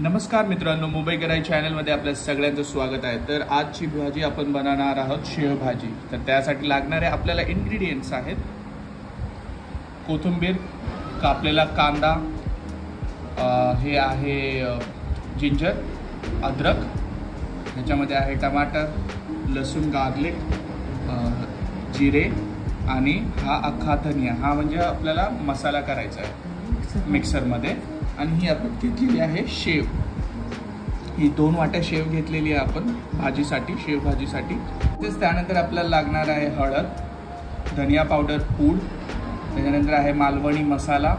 नमस्कार मित्रांनो, मुंबई गराई चॅनलमध्ये आपल्या सगळ्यांचं स्वागत आहे। तर आजची भाजी आपण बनवणार आहोत शेव भाजी। तर त्यासाठी लागणारे आपल्याला इन्ग्रेडियंट्स आहेत कोथिंबीर, कापलेला कांदा, हे आहे जिंजर, अद्रक, ह्याच्यामध्ये आहे टमाटर, लसूण, गार्लिक, जिरे आणि हा अख्खा धनिया। हा म्हणजे आपल्याला मसाला करायचा आहे मिक्सरमध्ये। आणि ही आपण घेतलेली आहे शेव, ही 2 वाट्या शेव घेतलेली आहे आपण भाजीसाठी, शेव भाजीसाठी। त्यानंतर आपल्याला लागणार आहे हळद, धनिया पावडर पूड, त्याच्यानंतर आहे मालवणी मसाला,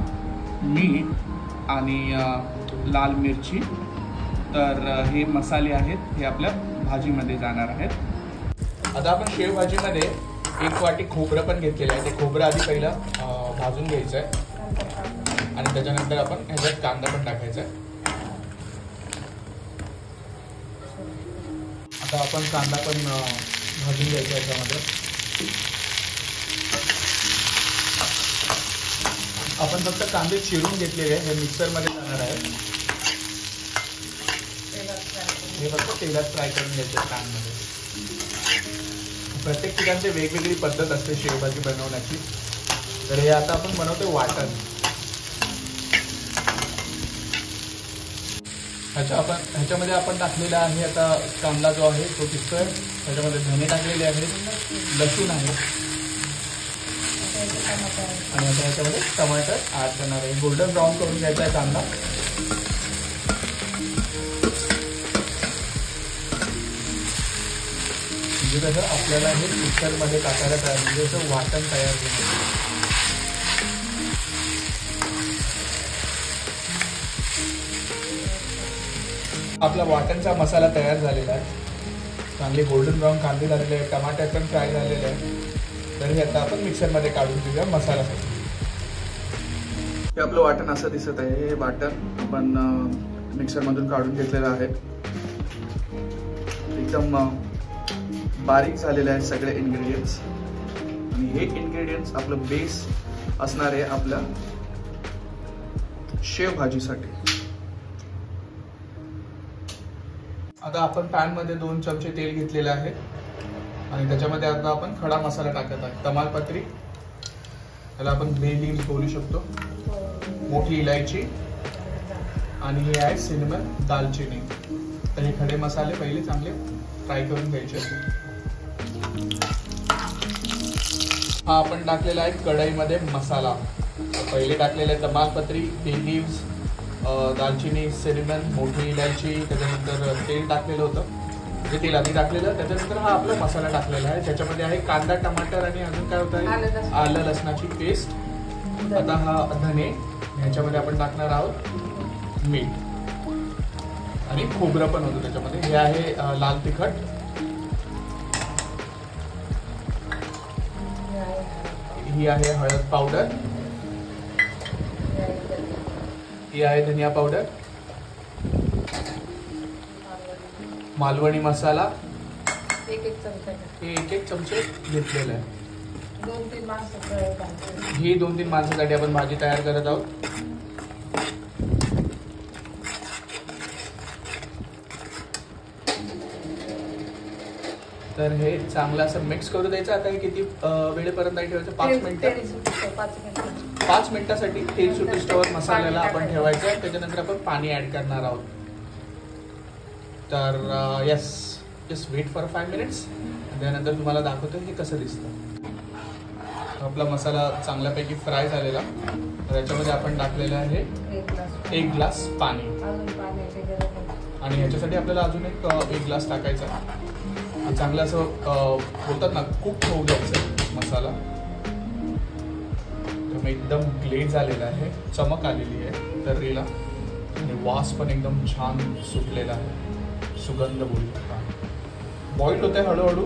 मीठ आणि लाल मिरची। तर हे मसाले आहेत, हे आपल्या भाजीमध्ये जाणार आहेत। आता आपण शेव भाजीमध्ये 1 वाटी खोबरं पण घेतलेलं आहे। ते खोबरं आधी पहिला भाजून घ्यायचं आहे आणि त्याच्यानंतर आपण ह्याच्यात कांदा पण टाकायचा आहे। आता आपण कांदा पण भाजून घ्यायचा याच्यामध्ये। आपण फक्त कांदे चिरून घेतलेले आहे, हे मिक्सरमध्ये जाणार आहे। हे फक्त तेलात फ्राय करून घ्यायचं पॅनमध्ये। प्रत्येक ठिकाणची वेगवेगळी पद्धत असते शेवभाजी बनवण्याची। तर हे आता आपण बनवतो वाटण। ह्याच्यामध्ये आपण टाकलेला आहे आता कांदा जो आहे तो दिसतोय, त्याच्यामध्ये धने टाकलेले आहेत, लसूण आहे आणि आता ह्याच्यामध्ये टमाटर ऍड करणार आहे। गोल्डन ब्राऊन करून घ्यायचा आहे कांदा। म्हणजे कसं आपल्याला हे मिक्सरमध्ये टाकायला तयार, म्हणजे असं वाटण तयार होणार। आपला वाटणचा मसाला तयार झालेला आहे। चांगले गोल्डन ब्राऊन कांदे झालेले आहेत, टमाटर पण फ्राय झालेले आहे। तर हे आता आपण मिक्सरमध्ये काढून घेऊया मसाल्यासाठी। हे आपलं वाटण असं दिसत आहे। हे वाटण आपण मिक्सरमधून काढून घेतलेलं आहे। एकदम बारीक झालेले आहेत सगळे इन्ग्रेडियंट्स आणि हे इन्ग्रेडियंट्स आपलं बेस असणार आहे आपल्या शेव भाजीसाठी। आता आपण पॅन मध्ये 2 चमचे तेल घेतलेले आहे आणि त्याच्यामध्ये आता आपण खडा मसाला टाकत आहे। तमालपत्री, त्याला आपण बे लीव्स बोलू शकतो, मोठी इलायची आणि हे आहे सिनेमन, दालचिनी। तर हे खडे मसाले पहिले चांगले फ्राय करून घ्यायचे। हा आपण टाकलेला आहे कढईमध्ये मसाला। पहिले टाकलेले तमालपत्री, बे लीव्स, दालचिनी, सिनेमन, मोठी इलायची, त्याच्यानंतर तेल टाकलेलं होतं, जे तेल आधी टाकलेलं, त्याच्यानंतर हा आपला मसाला टाकलेला आहे। त्याच्यामध्ये आहे कांदा, टमाटर आणि अजून काय होतं आहे आलं लसणाची पेस्ट। आता हा धने, ह्याच्यामध्ये आपण टाकणार आहोत मीठ आणि खोबरं पण होतं त्याच्यामध्ये। हे आहे लाल तिखट, ही आहे हळद पावडर, ही आहे धनिया पावडर, मालवणी मसाला, एक चमचे घेतलेला आहे। ही 2-3 माणसासाठी आपण भाजी तयार करत आहोत। तर हे चांगलं असं मिक्स करू द्यायचं। आता हे किती वेळेपर्यंत ठेवायचं? 5 मिनिटं। 5 मिनिटासाठी तेल सुटेस्तोवर मसाल्याला आपण ठेवायचं आहे। त्याच्यानंतर आपण पाणी ऍड करणार आहोत। तर जस्ट वेट फॉर 5 मिनिट्स। त्यानंतर तुम्हाला दाखवतो हे कसं दिसतं। आपला मसाला चांगल्यापैकी फ्राय झालेला। त्याच्यामध्ये आपण टाकलेलं आहे 1 ग्लास पाणी आणि ह्याच्यासाठी आपल्याला अजून एक ग्लास टाकायचा। चांगलं असं बोलतात ना, कुक होऊ द्यायचं मसाला। एकदम ग्लेज झालेला आहे, चमक आलेली आहे तर्रीला आणि वास पण एकदम छान सुटलेला आहे, सुगंध बोलू शकता। बॉईल होते हळूहळू,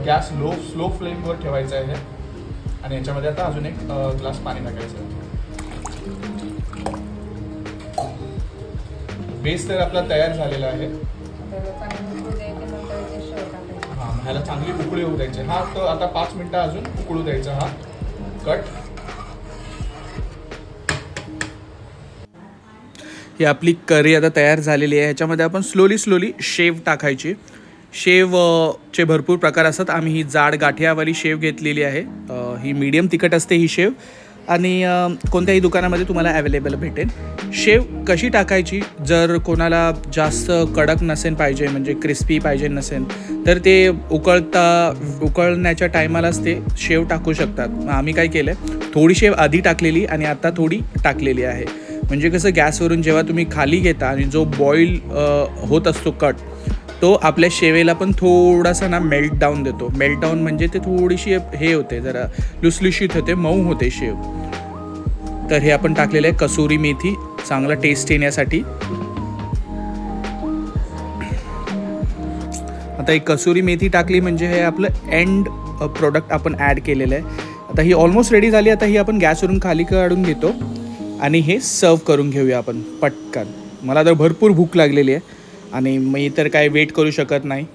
गॅस स्लो फ्लेमवर ठेवायचा आहे आणि याच्यामध्ये आता अजून 1 ग्लास पाणी टाकायचं आहे। बेस तर आपला तयार झालेला आहे। हा, ह्याला चांगली उकळी होऊ द्यायची। हा तो आता 5 मिनिटं अजून उकळू द्यायचा हा कट। ही आपली करी आता तयार झालेली आहे. ह्याच्यामध्ये आपण स्लोली शेव टाकायची. शेव चे भरपूर प्रकार असतात. आम्ही ही जाड गाठियावाली शेव घेतलेली आहे. ही मीडियम तिखट असते ही शेव आणि कोणत्याही दुकानामध्ये तुम्हाला अवेलेबल भेटेल. शेव कशी टाकायची, जर कोणाला जास्त कडक नसेल पाहिजे म्हणजे क्रिस्पी पाहिजे नसेल तर ते उकळण्याच्या टायमालाच ते शेव टाकू शकतात. मग आम्ही काय केलं आहे, थोडी शेव आधी टाकलेली आणि आता थोडी टाकलेली आहे. म्हणजे कसं गॅसवरून जेव्हा तुम्ही खाली घेता आणि जो बॉईल होत असतो कट, तो आपल्या शेवेला पण थोडासा ना मेल्ट डाऊन देतो. मेल्ट डाऊन म्हणजे ते थोडीशी हे होते, जरा लुसलुशीत होते, मऊ होते शेव. तर हे आपण टाकलेलं आहे कसुरी मेथी, चांगला टेस्ट येण्यासाठी. आता ही कसुरी मेथी टाकली म्हणजे हे आपलं एंड प्रोडक्ट आपण ॲड केलेलं आहे. आता ही ऑलमोस्ट रेडी झाली. आता ही आपण गॅसवरून खाली काढून घेतो आणि हे सर्व करून घेऊया आपण पटकन. मला तर भरपूर भूक लागलेली आहे आणि मी तर काय वेट करू शकत नाही.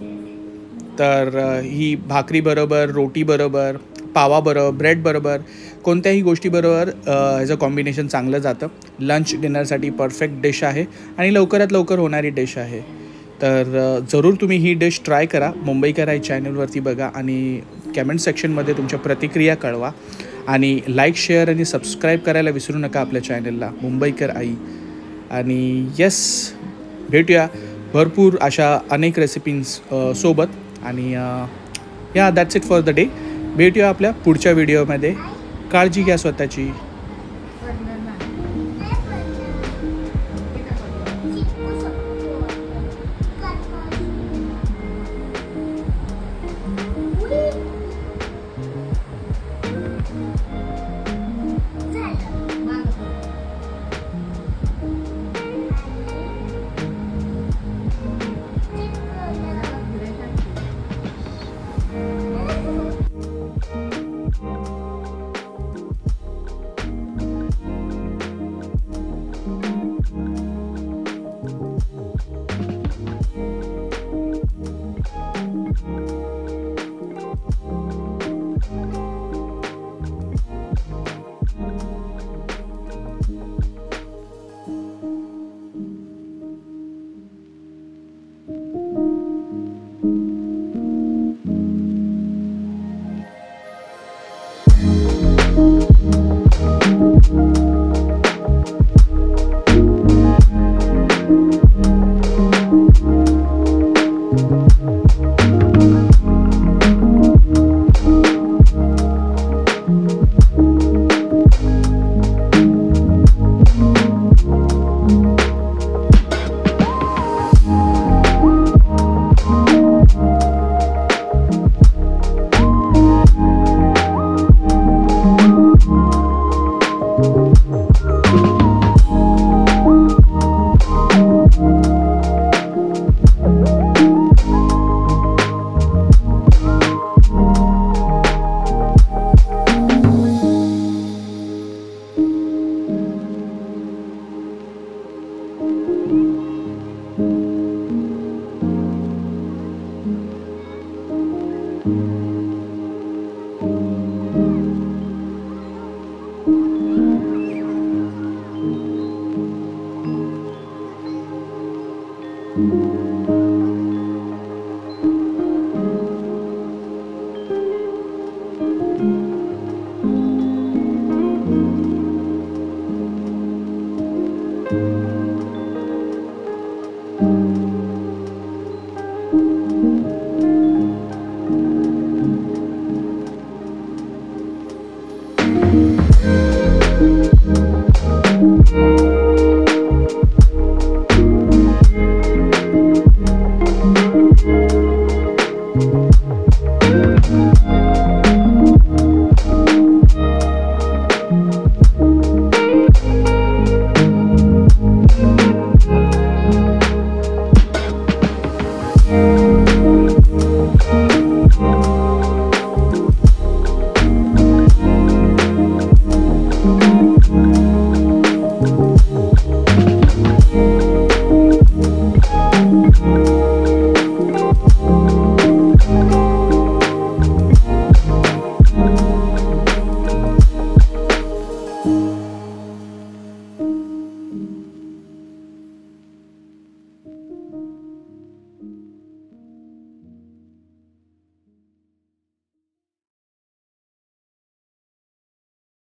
तर ही भाकरी बरोबर, रोटी बरोबर, पावा बरोबर, ब्रेड बरोबर, कोणत्याही गोष्टीबरोबर ह्याचं कॉम्बिनेशन चांगलं जातं. लंच डिनरसाठी परफेक्ट डिश आहे आणि लवकरात लवकर होणारी डिश आहे. तर जरूर तुम्ही ही डिश ट्राय करा. मुंबईकर आई चॅनलवरती बघा आणि कमेंट सेक्शनमध्ये तुमच्या प्रतिक्रिया कळवा आणि लाईक, शेअर आणि सबस्क्राईब करायला विसरू नका आपल्या चॅनलला मुंबईकर आई. आणि येस, भेटूया भरपूर अशा अनेक रेसिपीज सोबत. आणि या that's it for the day. भेटूया आपल्या पुढच्या व्हिडिओमध्ये. काळजी घ्या स्वतःची. Thank you.